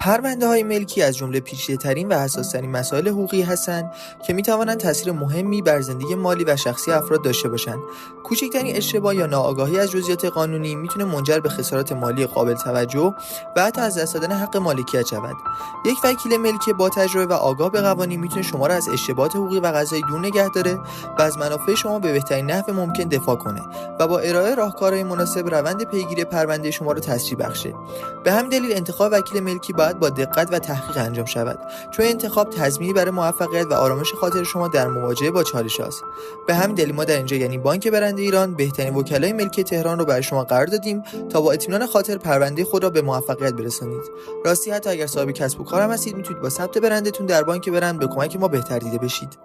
پرونده‌های ملکی از جمله پیچیده‌ترین و حساس‌ترین مسائل حقوقی هستند که می‌توانند تاثیر مهمی بر زندگی مالی و شخصی افراد داشته باشند. کوچکترین اشتباه یا ناآگاهی از جزئیات قانونی می‌تونه منجر به خسارات مالی قابل توجه و حتی از دست دادن حق مالکیت شود. یک وکیل ملکی با تجربه و آگاه به قوانین می‌تونه شما را از اشتباهات حقوقی و قضایی دور نگه داره و از منافع شما به بهترین نحو ممکن دفاع کنه و با ارائه راهکارهای مناسب روند پیگیری پرونده شما را تسریع بخشه. به همین دلیل انتخاب وکیل ملکی باید با دقت و تحقیق انجام شود، چون انتخاب تضمینی برای موفقیت و آرامش خاطر شما در مواجهه با چالش است. به همین دلیل ما در اینجا یعنی بانک برنده ایران بهترین وکلای ملکی تهران رو برای شما قرار دادیم تا با اطمینان خاطر پرونده خود را به موفقیت برسانید. راستی حتی اگر صاحب کسب و کار هم هستید میتونید با ثبت برندتون در بانک برند به کمک ما بهتر دیده بشید.